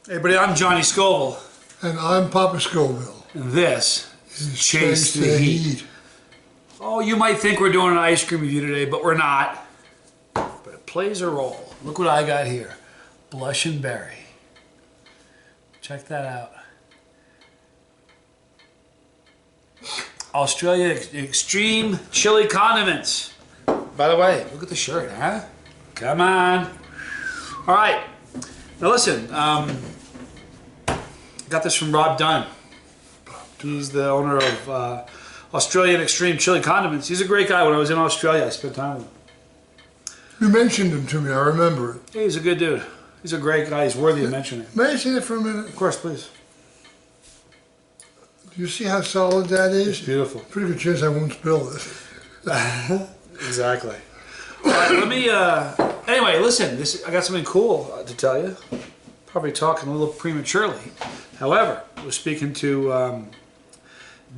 Hey everybody, I'm Johnny Scoville. And I'm Papa Scoville. And this is Chase the Heat. Oh, you might think we're doing an ice cream review today, but we're not. But it plays a role. Look what I got here. Blushin Berry. Check that out. Australia Extreme Chili Condiments. By the way, look at the shirt, huh? Come on. All right. Now listen, got this from Rob Dunn. He's the owner of Australian Extreme Chili Condiments. He's a great guy. When I was in Australia, I spent time with him. You mentioned him to me, I remember it. He's a good dude. He's a great guy. He's worthy of mentioning. May I see it for a minute? Of course, please. Do you see how solid that is? It's beautiful. Pretty good chance I won't spill this. Exactly. All right, let me, anyway, listen, I got something cool to tell you. Probably talking a little prematurely. However, I was speaking to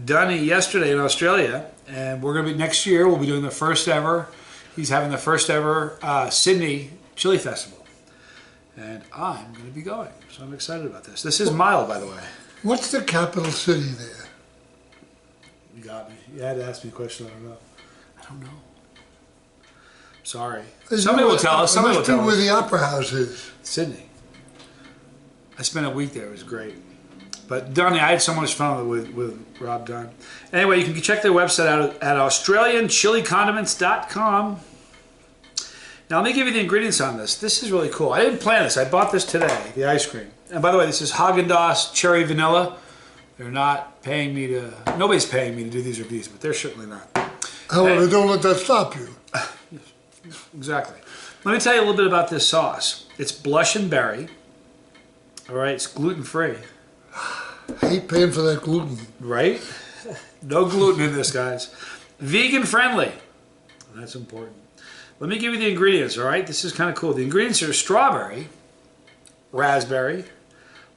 Dunn yesterday in Australia, and we're going to be, next year, we'll be doing the first ever, he's having the first ever Sydney Chili Festival. And I'm going to be going, so I'm excited about this. This is mild, by the way. What's the capital city there? You got me. You had to ask me a question, I don't know. I don't know. Sorry. Somebody will tell us. Somebody will tell us. Where the Opera House is. Sydney. I spent a week there. It was great. But Dunn, I had so much fun with Rob Dunn. Anyway, you can check their website out at AustralianChiliCondiments.com. Now, let me give you the ingredients on this. This is really cool. I didn't plan this. I bought this today, the ice cream. And by the way, this is Haagen-Dazs Cherry Vanilla. They're not paying me to... Nobody's paying me to do these reviews, but they're certainly not. However, don't let that stop you. Exactly. Let me tell you a little bit about this sauce. It's Blushin Berry. All right, it's gluten-free. I hate paying for that gluten. Right? No gluten in this, guys. Vegan-friendly. That's important. Let me give you the ingredients, all right? This is kind of cool. The ingredients are strawberry, raspberry,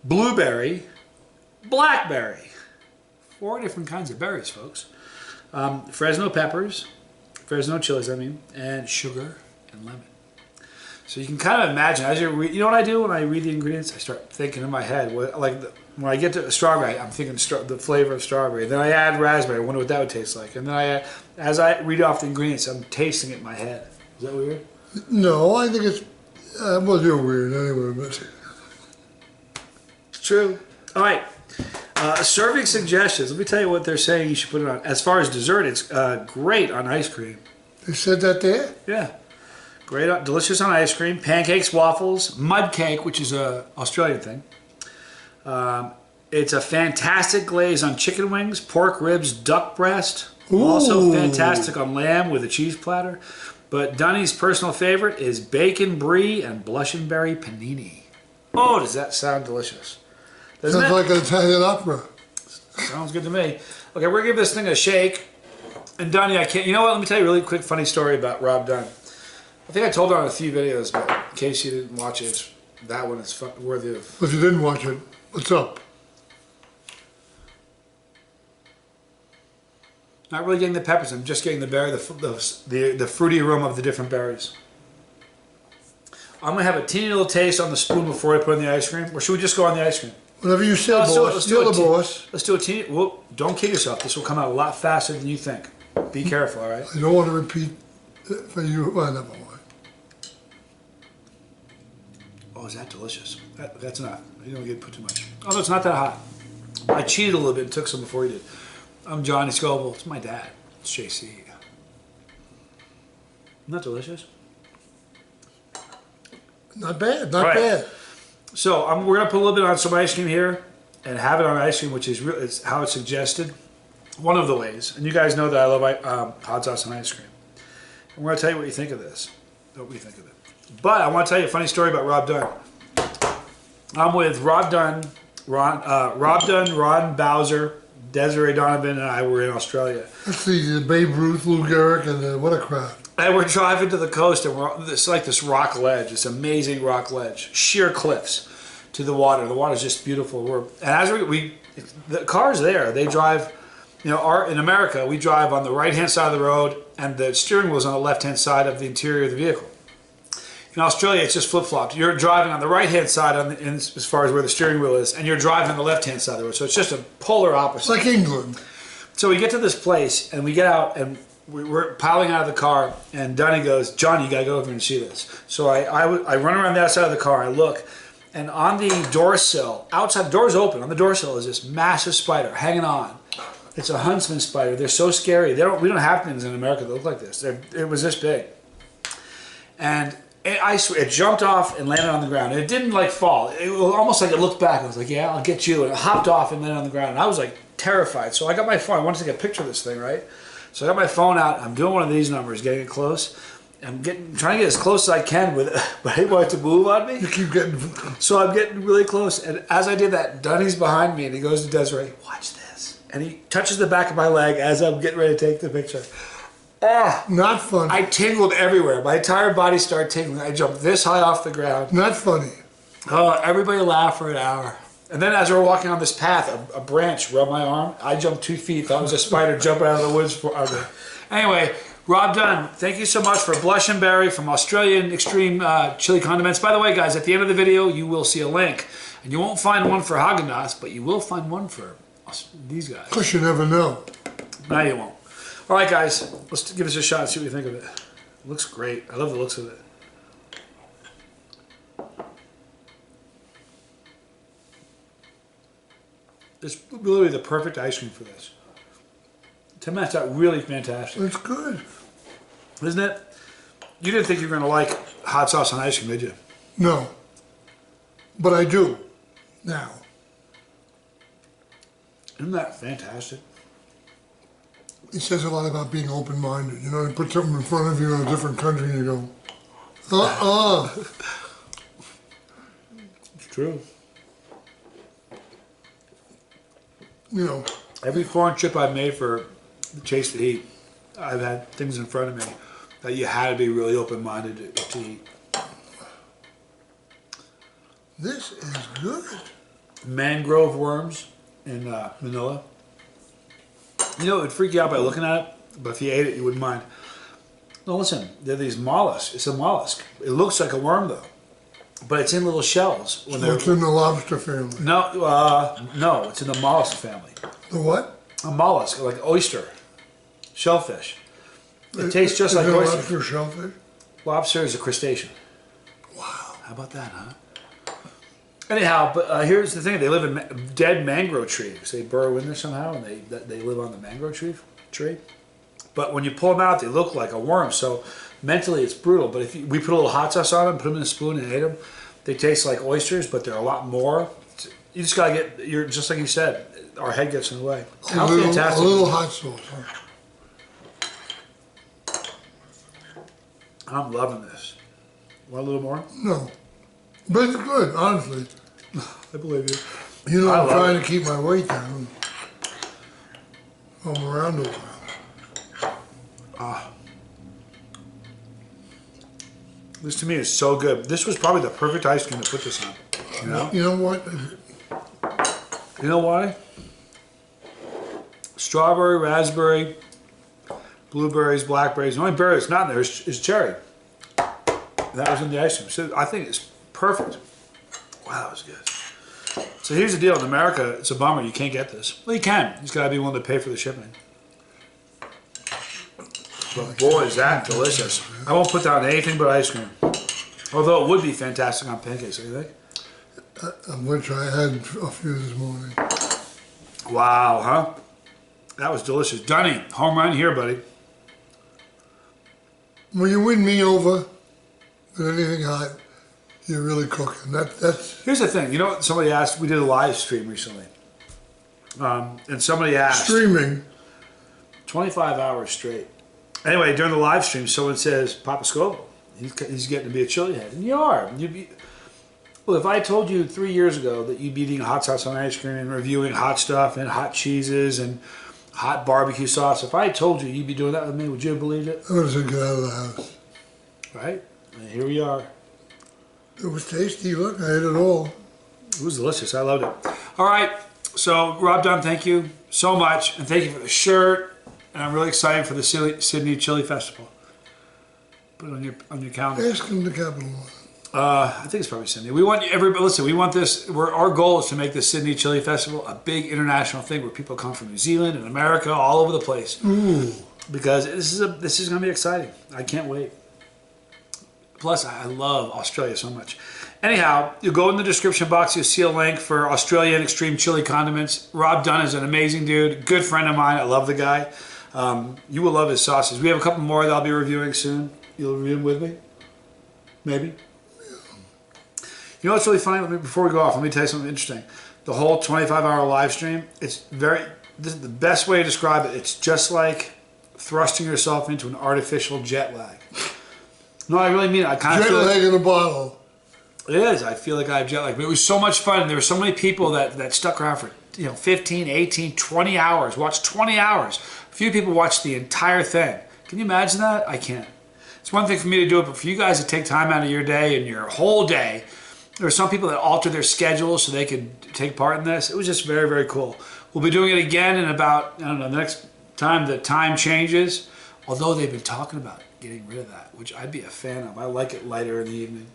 blueberry, blackberry. 4 different kinds of berries, folks. Fresno peppers, Fresno chilies, and sugar and lemon. So you can kind of imagine, as you read, you know what I do when I read the ingredients? I start thinking in my head, when I get to strawberry, I'm thinking the flavor of strawberry. Then I add raspberry, I wonder what that would taste like. And then as I read off the ingredients, I'm tasting it in my head. Is that weird? No, I think it's, well, you're weird anyway, but... It's true. All right. Serving suggestions. Let me tell you what they're saying you should put it on. As far as dessert, it's great on ice cream. They said that there? Yeah. Great, delicious on ice cream. Pancakes, waffles, mud cake, which is a Australian thing. It's a fantastic glaze on chicken wings, pork ribs, duck breast. Ooh. Also fantastic on lamb with a cheese platter. But Dunny's personal favorite is bacon brie and Blushin Berry panini. Oh, does that sound delicious? Sounds like an Italian opera. Sounds good to me. Okay, we're gonna give this thing a shake. And Dunny, you know what? Let me tell you a really quick, funny story about Rob Dunn. I think I told it on a few videos, but in case you didn't watch it, that one is worthy of. If you didn't watch it, what's up? Not really getting the peppers. I'm just getting the berry, the fruity aroma of the different berries. I'm gonna have a teeny little taste on the spoon before I put in the ice cream. Or should we just go on the ice cream? Whatever you say, boss. You're the boss. Let's do a teeny. Well, don't kid yourself. This will come out a lot faster than you think. Be careful, all right? I don't want to repeat for you. Well, never mind. Oh, is that delicious? That's not. You don't get to put too much. Oh, no, it's not that hot. I cheated a little bit and took some before you did. I'm Johnny Scoville. It's my dad. It's JC. Isn't that delicious? Not bad. Not bad. So we're gonna put a little bit on some ice cream here, and have it on ice cream, which is how it's suggested. One of the ways, and you guys know that I love hot sauce and ice cream. And we're gonna tell you what you think of this. What we think of it. But I want to tell you a funny story about Rob Dunn. I'm with Rob Dunn, Ron Bowser, Desiree Donovan, and I were in Australia. Let's see, the Babe Ruth, Lou Gehrig, and what a crowd. And we're driving to the coast, and it's like this rock ledge, this amazing rock ledge, sheer cliffs to the water. The water's just beautiful. And as the cars there, they drive, you know, in America, we drive on the right-hand side of the road, and the steering wheel's on the left-hand side of the interior of the vehicle. In Australia, it's just flip-flopped. You're driving on the right-hand side as far as where the steering wheel is, and you're driving on the left-hand side of the road. So it's just a polar opposite. It's like England. So we get to this place, and we get out, and we're piling out of the car, and Dunny goes, John, you got to go over and see this. So I run around the outside of the car, I look, and on the door sill, outside, the door's open, on the door sill is this massive spider hanging on. It's a huntsman spider. They're so scary. We don't have things in America that look like this. It was this big. And I swear, it jumped off and landed on the ground. And it didn't like fall. It was almost like it looked back. I was like, yeah, I'll get you. And it hopped off and landed on the ground. And I was like terrified. So I got my phone. I wanted to take a picture of this thing, right? So I got my phone out. I'm doing one of these numbers, getting it close. I'm trying to get as close as I can with it, but I didn't want it to move on me. You keep getting... So I'm getting really close. And as I did that, Dunny's behind me and he goes to Desiree, watch this. And he touches the back of my leg as I'm getting ready to take the picture. Oh, Not funny. I tingled everywhere. My entire body started tingling. I jumped this high off the ground. Not funny. Oh, everybody laughed for an hour. And then as we were walking on this path, a branch rubbed my arm. I jumped 2 feet. Thought it was a spider jumping out of the woods. Anyway, Rob Dunn, thank you so much for Blushin Berry from Australian Extreme Chili Condiments. By the way, guys, at the end of the video, you will see a link. And you won't find one for Haagen-Dazs, but you will find one for these guys. Of course, you never know. No, you won't. All right, guys, let's give this a shot and see what you think of it. It looks great. I love the looks of it. It's literally the perfect ice cream for this. To me, that's really fantastic. It's good. Isn't it? You didn't think you were going to like hot sauce on ice cream, did you? No. But I do. Now. Isn't that fantastic? It says a lot about being open-minded. You know, you put something in front of you in a different country and you go, It's true. You know. Every foreign trip I've made for Chase to Eat, I've had things in front of me that you had to be really open-minded to eat. This is good. Mangrove worms in Manila. You know, it would freak you out by looking at it, but if you ate it, you wouldn't mind. No, listen, they're these mollusks. It's a mollusk. It looks like a worm, though, but it's in little shells. It's in the lobster family. No, it's in the mollusk family. The what? A mollusk, like oyster, shellfish. It tastes just like oyster. Lobster shellfish? Lobster is a crustacean. Wow. How about that, huh? Anyhow, but here's the thing: they live in dead mangrove trees. They burrow in there somehow, and they live on the mangrove tree. But when you pull them out, they look like a worm. So mentally, it's brutal. But if we put a little hot sauce on them, put them in a spoon, and ate them, they taste like oysters, but they're a lot more. You just gotta get. You're just like you said. Our head gets in the way. How fantastic! A little hot sauce. Huh? I'm loving this. Want a little more? No. But it's good, honestly. I believe you. You know, I'm trying to keep my weight down. I'm around a while. This to me is so good. This was probably the perfect ice cream to put this on. You know? You know what? You know why? Strawberry, raspberry, blueberries, blackberries. The only berry that's not in there is cherry. That was in the ice cream. So I think it's perfect. Wow, that was good. So here's the deal. In America, it's a bummer. You can't get this. Well, you can. You just got to be willing to pay for the shipping. But boy, is that delicious. I won't put that on anything but ice cream. Although it would be fantastic on pancakes, don't you think? Which I had a few this morning. Wow, huh? That was delicious. Dunny, home run here, buddy. When you win me over with anything hot, you're really cooking. That's. Here's the thing. You know what? Somebody asked. We did a live stream recently, and somebody asked. Streaming. 25 hours straight. Anyway, during the live stream, someone says, Papa Scoville, he's getting to be a chili head. And you are. Well, if I told you 3 years ago that you'd be eating hot sauce on ice cream and reviewing hot stuff and hot cheeses and hot barbecue sauce, if I told you you'd be doing that with me, would you have believed it? I would have said, get out of the house. Right? And here we are. It was tasty. Look, I ate it all. It was delicious. I loved it. All right. So, Rob Dunn, thank you so much. And thank you for the shirt. And I'm really excited for the Sydney Chili Festival. Put it on your calendar. Ask him the capital one. I think it's probably Sydney. We want everybody. Listen, we want this. Our goal is to make the Sydney Chili Festival a big international thing where people come from New Zealand and America, all over the place. Ooh. Because this is going to be exciting. I can't wait. Plus, I love Australia so much. Anyhow, you go in the description box. You'll see a link for Australian Extreme Chili Condiments. Rob Dunn is an amazing dude, good friend of mine. I love the guy. You will love his sauces. We have a couple more that I'll be reviewing soon. You'll review them with me? Maybe? You know what's really funny? Before we go off, let me tell you something interesting. The whole 25-hour live stream, this is the best way to describe it. It's just like thrusting yourself into an artificial jet lag. No, I really mean it. I kind of Jet lag in a bottle. It is. I feel like I have jet lag. But it was so much fun. There were so many people that stuck around for 15, 18, 20 hours. Watched 20 hours. A few people watched the entire thing. Can you imagine that? I can't. It's one thing for me to do it, but for you guys to take time out of your day and your whole day, there were some people that altered their schedules so they could take part in this. It was just very, very cool. We'll be doing it again in about, I don't know, the next time the time changes. Although they've been talking about getting rid of that, which I'd be a fan of. I like it lighter in the evening.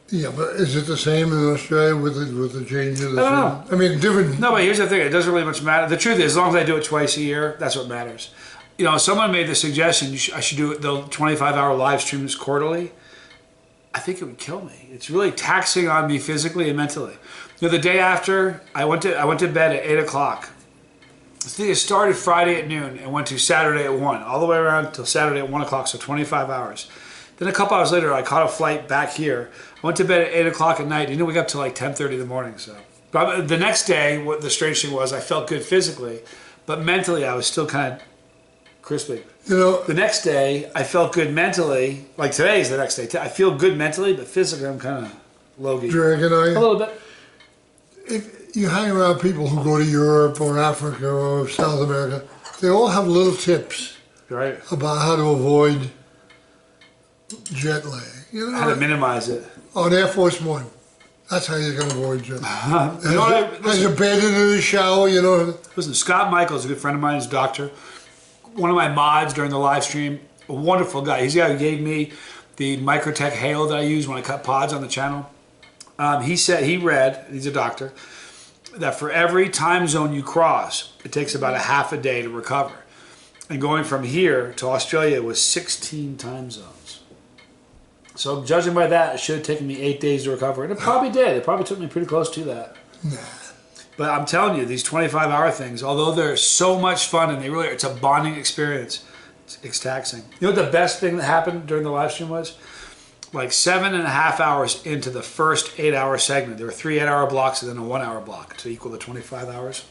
Yeah, but is it the same in Australia with the change of the I don't know. I mean, different. No, but here's the thing. It doesn't really much matter. The truth is, as long as I do it twice a year, that's what matters. Someone made the suggestion I should do the 25-hour live streams quarterly. I think it would kill me. It's really taxing on me physically and mentally. The day after, I went to bed at 8 o'clock. I think it started Friday at noon and went to Saturday at 1, all the way around until Saturday at 1 o'clock, so 25 hours. Then a couple hours later, I caught a flight back here. I went to bed at 8 o'clock at night. Didn't wake up till like 10:30 in the morning. So, but the next day, what the strange thing was, I felt good physically, but mentally, I was still kind of crispy. The next day, I felt good mentally. Like today's the next day. I feel good mentally, but physically, I'm kind of low-key. Dragging on you? A little bit. If you hang around people who go to Europe or Africa or South America, they all have little tips about how to avoid jet lag. How to minimize it. On Air Force One. That's how you're going to avoid jet lag. Has a bed in the shower, Listen, Scott Michaels, a good friend of mine, is a doctor. One of my mods during the live stream, a wonderful guy. He's the guy who gave me the Microtech Halo that I use when I cut pods on the channel. He's a doctor, that for every time zone you cross, it takes about a half a day to recover. And going from here to Australia was 16 time zones. So judging by that, it should have taken me 8 days to recover. And it probably did. It probably took me pretty close to that. Nah. But I'm telling you, these 25-hour things, although they're so much fun and it's a bonding experience, it's taxing. You know what the best thing that happened during the live stream was? Like 7.5 hours into the first 8-hour segment, there were 3 8-hour blocks and then a 1-hour block to equal the 25 hours.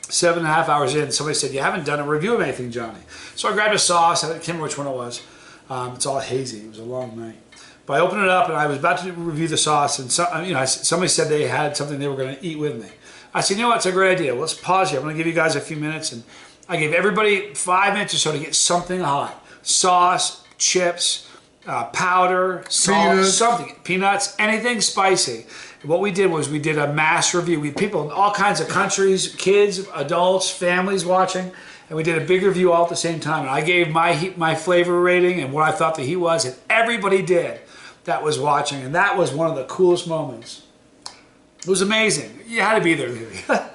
7.5 hours in, somebody said, "You haven't done a review of anything, Johnny." So I grabbed a sauce. I can't remember which one it was. It's all hazy. It was a long night. But I opened it up and I was about to review the sauce, and somebody said they had something they were going to eat with me. I said, "You know what? It's a great idea. Let's pause here. I'm going to give you guys a few minutes." And I gave everybody 5 minutes or so to get something hot: sauce, chips, powder, salt, something, peanuts, anything spicy. And what we did was we did a mass review. We had people in all kinds of countries, kids, adults, families watching, and we did a big review all at the same time. And I gave my flavor rating and what I thought the heat was, and everybody did that was watching, and that was one of the coolest moments. It was amazing. You had to be there, maybe. I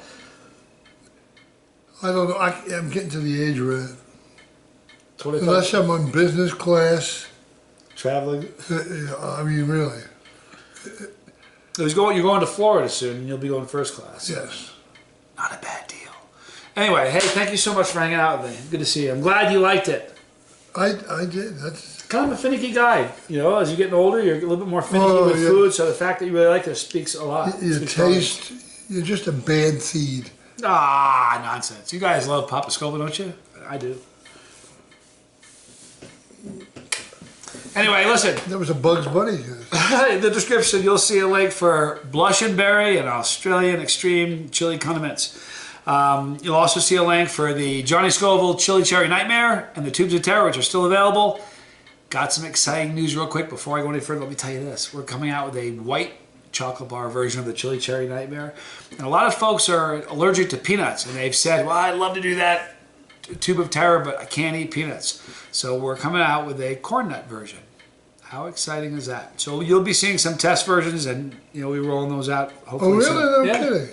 don't know. I'm getting to the age where, unless I'm on business class, traveling. I mean, really. You're going to Florida soon, and you'll be going first class. Yes. Not a bad deal. Anyway, hey, thank you so much for hanging out with me. Good to see you. I'm glad you liked it. I did. That's kind of a finicky guy. As you're getting older, you're a little bit more finicky with food. So the fact that you really like this speaks a lot. Your taste, you're just a bad seed. Ah, nonsense. You guys love Papa Scoville, don't you? I do. Anyway, listen. That was a Bugs Bunny. In the description, you'll see a link for Blushin Berry and Australian Extreme Chili Condiments. You'll also see a link for the Johnny Scoville Chili Cherry Nightmare and the Tubes of Terror, which are still available. Got some exciting news real quick before I go any further. Let me tell you this. We're coming out with a white chocolate bar version of the Chili Cherry Nightmare. And a lot of folks are allergic to peanuts, and they've said, "Well, I'd love to do that Tube of Terror, but I can't eat peanuts." So we're coming out with a corn nut version. How exciting is that? So you'll be seeing some test versions, and we'll be rolling those out hopefully. Oh, really? soon. No Yeah. kidding.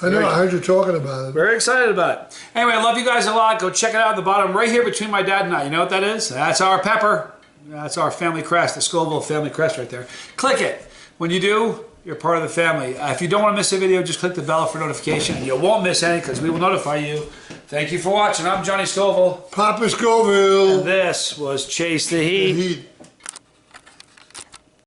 I know. I heard you talking about it. Very excited about it. Anyway, I love you guys a lot. Go check it out at the bottom right here between my dad and I. You know what that is? That's our pepper. That's our family crest, the Scoville family crest right there. Click it. When you do, you're part of the family. If you don't want to miss a video, just click the bell for notification, and you won't miss any because we will notify you. Thank you for watching. I'm Johnny Scoville. Papa Scoville. And this was Chase the Heat. The Heat.